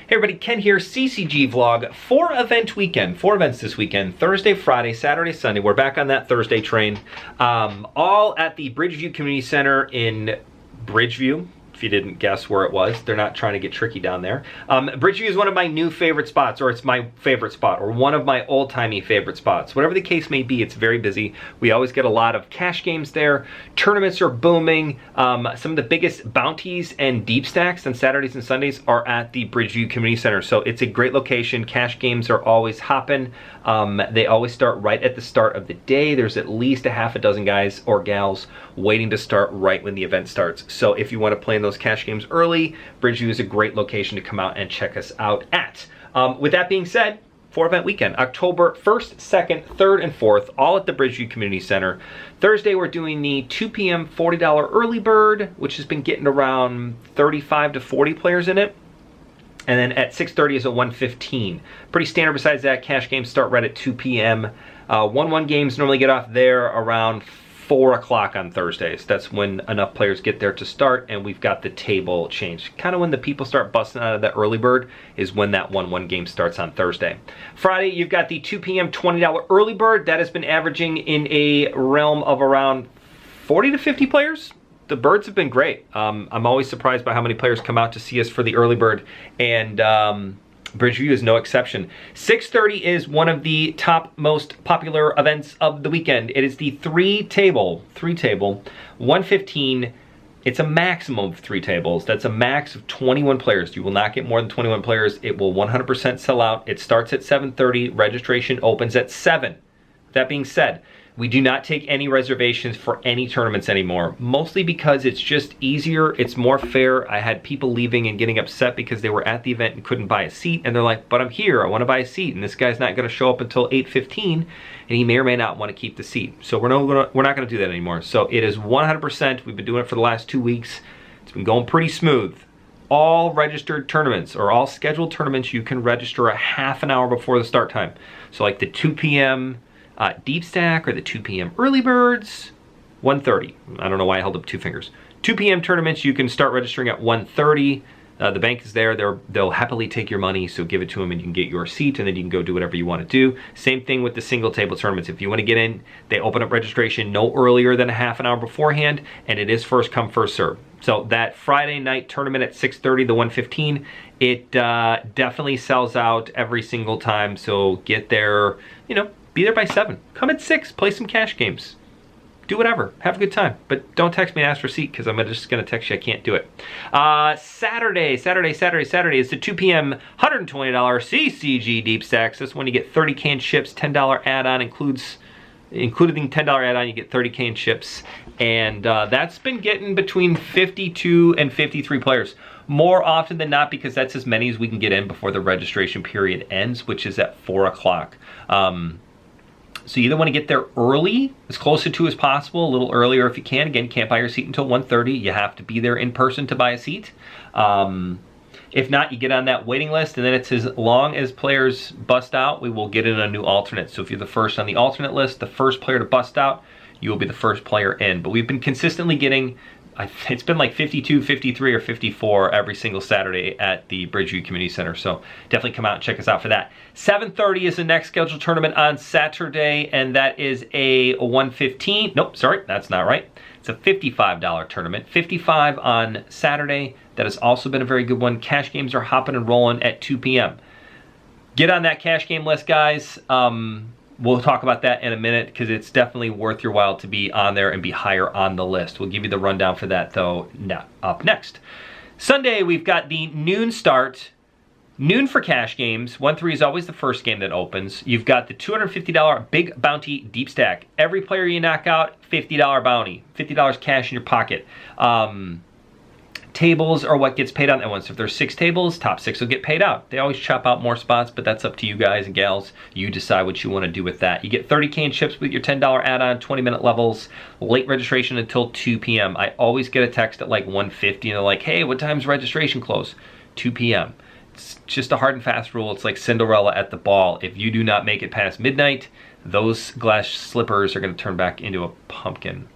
Hey everybody, Ken here, CCG vlog, 4-event weekend, 4 events this weekend, Thursday, Friday, Saturday, Sunday. We're back on that Thursday train, all at the Bridgeview Community Center in Bridgeview. If you didn't guess where it was, they're not trying to get tricky down there. Bridgeview is one of my new favorite spots, or it's my favorite spot, or one of my old-timey favorite spots. Whatever the case may be, it's very busy. We always get a lot of cash games there. Tournaments are booming. Some of the biggest bounties and deep stacks on Saturdays and Sundays are at the Bridgeview Community Center. So it's a great location. Cash games are always hopping. They always start right at the start of the day. There's at least a half a dozen guys or gals waiting to start right when the event starts. So if you want to play in those cash games early, Bridgeview is a great location to come out and check us out at. With that being said, 4-event weekend, October 1st, 2nd, 3rd, and 4th, all at the Bridgeview Community Center. Thursday, we're doing the 2 p.m. $40 early bird, which has been getting around 35 to 40 players in it. And then at 6:30 is a 1:15. Pretty standard. Besides that, cash games start right at 2 p.m. 1-1 games normally get off there around 4 o'clock on Thursdays. That's when enough players get there to start, and we've got the table changed. Kind of when the people start busting out of that early bird is when that 1-1 game starts on Thursday. Friday, you've got the 2 p.m. $20 early bird. That has been averaging in a realm of around 40 to 50 players. The birds have been great. I'm always surprised by how many players come out to see us for the early bird, and Bridgeview is no exception. 6:30 is one of the top most popular events of the weekend. It is the three table, 1:15. It's a maximum of 3 tables. That's a max of 21 players. You will not get more than 21 players. It will 100% sell out. It starts at 7:30. Registration opens at 7. That being said, we do not take any reservations for any tournaments anymore, mostly because it's just easier, it's more fair. I had people leaving and getting upset because they were at the event and couldn't buy a seat, and they're like, but I'm here, I want to buy a seat, and this guy's not going to show up until 8:15, and he may or may not want to keep the seat. So we're not going to do that anymore. So it is 100%, we've been doing it for the last 2 weeks. It's been going pretty smooth. All registered tournaments, or all scheduled tournaments, you can register a half an hour before the start time. So like the 2 p.m. Deep stack or the 2 p.m. early birds, 1:30. I don't know why I held up 2 fingers. 2 p.m. tournaments, you can start registering at 1:30. The bank is there. They'll happily take your money, so give it to them and you can get your seat, and then you can go do whatever you want to do. Same thing with the single table tournaments. If you want to get in, they open up registration no earlier than a half an hour beforehand, and it is first come, first serve. So that Friday night tournament at 6:30, the 1:15, it definitely sells out every single time. So get there, be there by 7. Come at 6, play some cash games. Do whatever, have a good time. But don't text me and ask for a seat, because I'm just gonna text you I can't do it. Saturday is the 2 p.m. $120 CCG deep stacks. This one you get 30 canned chips, $10 add-on, including $10 add-on, you get 30 canned chips. And that's been getting between 52 and 53 players. More often than not, because that's as many as we can get in before the registration period ends, which is at 4 o'clock. So you either want to get there early, as close to as possible, a little earlier if you can. Again, you can't buy your seat until 1:30. You have to be there in person to buy a seat. If not, you get on that waiting list, and then it's as long as players bust out, we will get in a new alternate. So if you're the first on the alternate list, the first player to bust out, you will be the first player in. But we've been consistently getting, it's been like 52, 53, or 54 every single Saturday at the Bridgeview Community Center. So definitely come out and check us out for that. 7:30 is the next scheduled tournament on Saturday, and that is a 1:15. Nope, sorry, that's not right. It's a $55 tournament. 55 on Saturday. That has also been a very good one. Cash games are hopping and rolling at 2 p.m. Get on that cash game list, guys. We'll talk about that in a minute, because it's definitely worth your while to be on there and be higher on the list. We'll give you the rundown for that, though, up next. Sunday, we've got the noon start. Noon for cash games. 1-3 is always the first game that opens. You've got the $250 big bounty deep stack. Every player you knock out, $50 bounty. $50 cash in your pocket. Tables are what gets paid on that one. So if there's 6 tables, top 6 will get paid out. They always chop out more spots, but that's up to you guys and gals. You decide what you want to do with that. You get 30 canned chips with your $10 add-on, 20-minute levels, late registration until 2 p.m. I always get a text at like 1:50, and they're like, hey, what time's registration close? 2 p.m. It's just a hard and fast rule. It's like Cinderella at the ball. If you do not make it past midnight, those glass slippers are going to turn back into a pumpkin.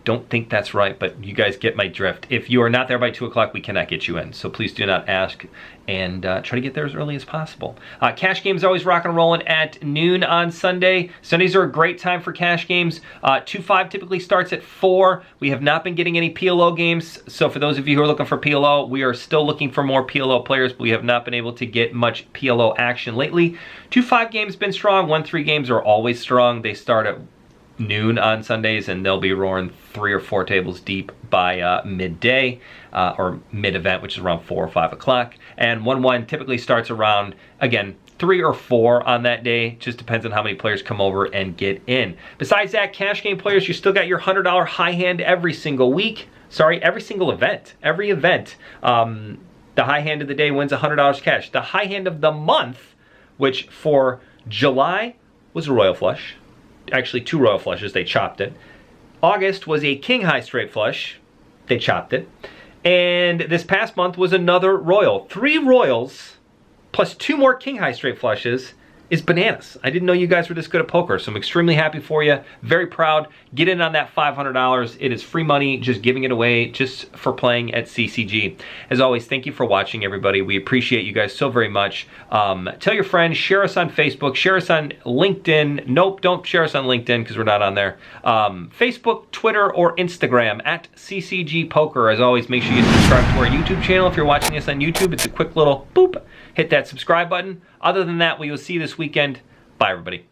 don't think that's right, but you guys get my drift. If you are not there by 2 o'clock, we cannot get you in. So please do not ask, and try to get there as early as possible. Cash games always rocking and rolling at noon on Sunday. Sundays are a great time for cash games. 2-5 typically starts at 4. We have not been getting any PLO games. So for those of you who are looking for PLO, we are still looking for more PLO players, but we have not been able to get much PLO action lately. 2-5 games been strong. 1-3 games are always strong. They start at noon on Sundays, and they'll be roaring 3 or 4 tables deep by midday or mid-event, which is around 4 or 5 o'clock. And 1-1 typically starts around, again, 3 or 4 on that day. Just depends on how many players come over and get in. Besides that, cash game players, you still got your $100 high hand every single week. Sorry, every single event. Every event. The high hand of the day wins $100 cash. The high hand of the month, which for July was a royal flush. Actually 2 royal flushes, they chopped it. August was a king high straight flush, they chopped it. And this past month was another royal. 3 royals plus 2 more king high straight flushes is bananas. I didn't know you guys were this good at poker, so I'm extremely happy for you. Very proud. Get in on that $500. It is free money, just giving it away just for playing at CCG. As always, thank you for watching, everybody. We appreciate you guys so very much. Tell your friends, share us on Facebook, share us on LinkedIn. Nope, don't share us on LinkedIn because we're not on there. Facebook, Twitter, or Instagram at CCG Poker. As always, make sure you subscribe to our YouTube channel. If you're watching this on YouTube, it's a quick little boop. Hit that subscribe button. Other than that, we will see you this weekend. Bye, everybody.